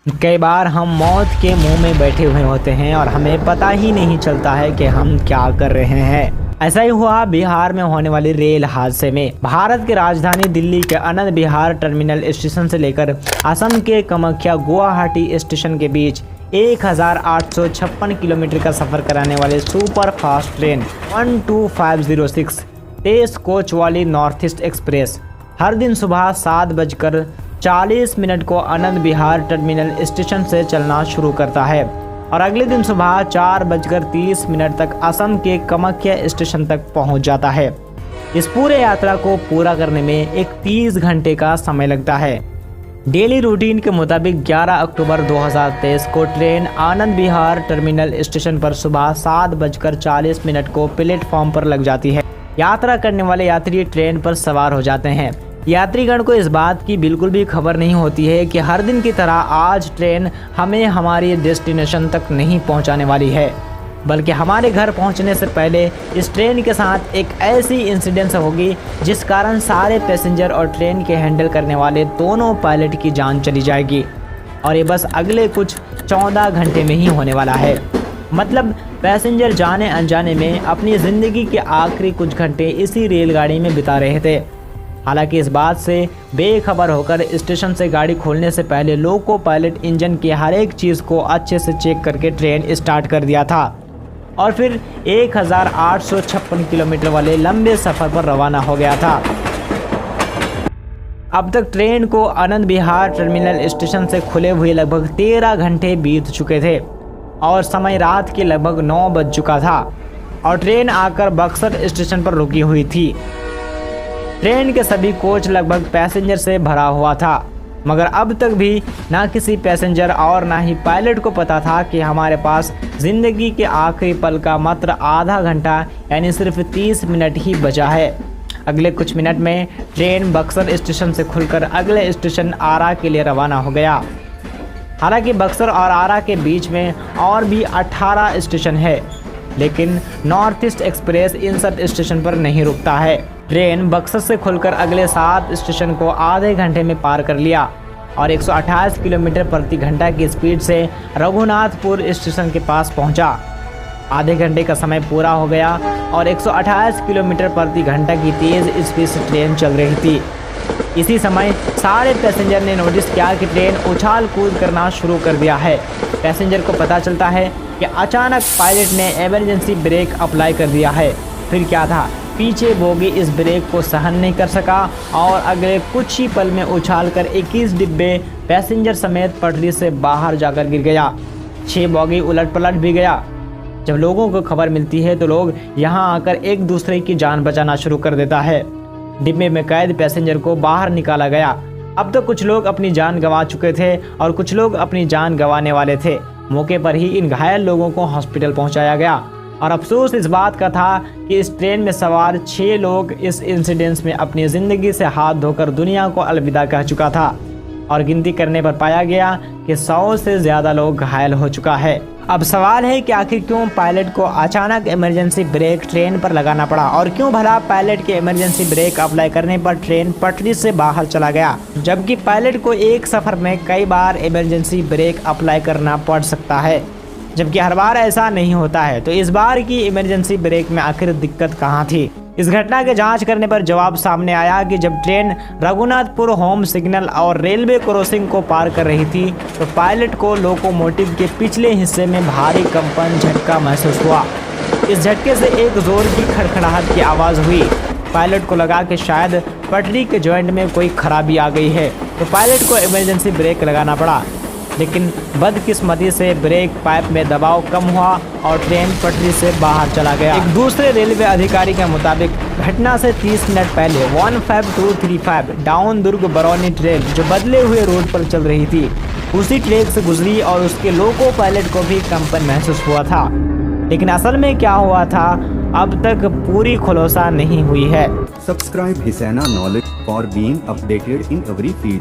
कई बार हम मौत के मुंह में बैठे हुए होते हैं और हमें पता ही नहीं चलता है कि हम क्या कर रहे हैं। ऐसा ही हुआ बिहार में होने वाली रेल हादसे में। भारत की राजधानी दिल्ली के आनंद विहार टर्मिनल स्टेशन से लेकर असम के कामाख्या गुवाहाटी स्टेशन के बीच 1856 किलोमीटर का सफर कराने वाले सुपर फास्ट ट्रेन 12506 तेज कोच वाली नॉर्थ ईस्ट एक्सप्रेस हर दिन सुबह 7:40 को आनंद विहार टर्मिनल स्टेशन से चलना शुरू करता है और अगले दिन सुबह 4:30 तक असम के कामाख्या स्टेशन तक पहुंच जाता है। इस पूरे यात्रा को पूरा करने में एक 30 घंटे का समय लगता है। डेली रूटीन के मुताबिक 11 अक्टूबर 2023 को train Anand Vihar terminal station पर सुबह 7:40 को प्लेटफॉर्म पर लग जाती है। यात्रा करने वाले यात्री ट्रेन पर सवार हो जाते हैं। यात्रीगण को इस बात की बिल्कुल भी खबर नहीं होती है कि हर दिन की तरह आज ट्रेन हमें हमारी डेस्टिनेशन तक नहीं पहुंचाने वाली है, बल्कि हमारे घर पहुंचने से पहले इस ट्रेन के साथ एक ऐसी इंसिडेंस होगी जिस कारण सारे पैसेंजर और ट्रेन के हैंडल करने वाले दोनों पायलट की जान चली जाएगी। और ये बस अगले कुछ 14 घंटे में ही होने वाला है। मतलब पैसेंजर जाने अनजाने में अपनी ज़िंदगी के आखिरी कुछ घंटे इसी रेलगाड़ी में बिता रहे थे। हालांकि इस बात से बेखबर होकर स्टेशन से गाड़ी खोलने से पहले लोको पायलट इंजन की हर एक चीज़ को अच्छे से चेक करके ट्रेन स्टार्ट कर दिया था और फिर 1856 किलोमीटर वाले लंबे सफ़र पर रवाना हो गया था। अब तक ट्रेन को आनंद विहार टर्मिनल स्टेशन से खुले हुए लगभग 13 घंटे बीत चुके थे और समय रात के लगभग 9 बज चुका था और ट्रेन आकर बक्सर स्टेशन पर रुकी हुई थी। ट्रेन के सभी कोच लगभग पैसेंजर से भरा हुआ था, मगर अब तक भी ना किसी पैसेंजर और ना ही पायलट को पता था कि हमारे पास ज़िंदगी के आखिरी पल का मात्र आधा घंटा यानी सिर्फ 30 मिनट ही बचा है। अगले कुछ मिनट में ट्रेन बक्सर स्टेशन से खुलकर अगले स्टेशन आरा के लिए रवाना हो गया। हालांकि बक्सर और आरा के बीच में और भी 18 स्टेशन है, लेकिन north east express in sub station पर नहीं रुकता है। ट्रेन बक्सर से खुलकर अगले 7 स्टेशन को आधे घंटे में पार कर लिया और 128 किलोमीटर प्रति घंटा की स्पीड से रघुनाथपुर स्टेशन के पास पहुंचा। आधे घंटे का समय पूरा हो गया और 128 किलोमीटर प्रति घंटा की तेज़ स्पीड से ट्रेन चल रही थी। इसी समय सारे पैसेंजर ने नोटिस किया कि ट्रेन उछाल कूद करना शुरू कर दिया है। पैसेंजर को पता चलता है कि अचानक पायलट ने इमरजेंसी ब्रेक अप्लाई कर दिया है। फिर क्या था, पीछे बोगी इस ब्रेक को सहन नहीं कर सका और अगले कुछ ही पल में उछालकर 21 डिब्बे पैसेंजर समेत पटरी से बाहर जाकर गिर गया। 6 बोगी उलट पलट भी गया। जब लोगों को खबर मिलती है तो लोग यहां आकर एक दूसरे की जान बचाना शुरू कर देता है। डिब्बे में कैद पैसेंजर को बाहर निकाला गया। अब तो कुछ लोग अपनी जान गंवा चुके थे और कुछ लोग अपनी जान गंवाने वाले थे। मौके पर ही इन घायल लोगों को हॉस्पिटल पहुंचाया गया और अफसोस इस बात का था कि इस ट्रेन में सवार 6 लोग इस इंसिडेंस में अपनी ज़िंदगी से हाथ धोकर दुनिया को अलविदा कह चुका था और गिनती करने पर पाया गया कि 100 से ज़्यादा लोग घायल हो चुका है। अब सवाल है कि आखिर क्यों पायलट को अचानक इमरजेंसी ब्रेक ट्रेन पर लगाना पड़ा और क्यों भला पायलट के इमरजेंसी ब्रेक अप्लाई करने पर ट्रेन पटरी से बाहर चला गया, जबकि पायलट को एक सफ़र में कई बार इमरजेंसी ब्रेक अप्लाई करना पड़ सकता है, जबकि हर बार ऐसा नहीं होता है। तो इस बार की इमरजेंसी ब्रेक में आखिर दिक्कत कहाँ थी? इस घटना के जांच करने पर जवाब सामने आया कि जब ट्रेन रघुनाथपुर होम सिग्नल और रेलवे क्रॉसिंग को पार कर रही थी तो पायलट को लोकोमोटिव के पिछले हिस्से में भारी कंपन झटका महसूस हुआ। इस झटके से एक जोर की खड़खड़ाहट की आवाज़ हुई। पायलट को लगा कि शायद पटरी के जॉइंट में कोई खराबी आ गई है, तो पायलट को इमरजेंसी ब्रेक लगाना पड़ा। लेकिन बदकिस्मती से ब्रेक पाइप में दबाव कम हुआ और ट्रेन पटरी से बाहर चला गया। एक दूसरे रेलवे अधिकारी के मुताबिक घटना से 30 मिनट पहले 15235 डाउन दुर्ग बरौनी ट्रेन जो बदले हुए रोड पर चल रही थी उसी ट्रैक से गुजरी और उसके लोको पायलट को भी कंपन महसूस हुआ था। लेकिन असल में क्या हुआ था अब तक पूरी खुलासा नहीं हुई है। Subscribe Hisana Knowledge for being updated in every feed.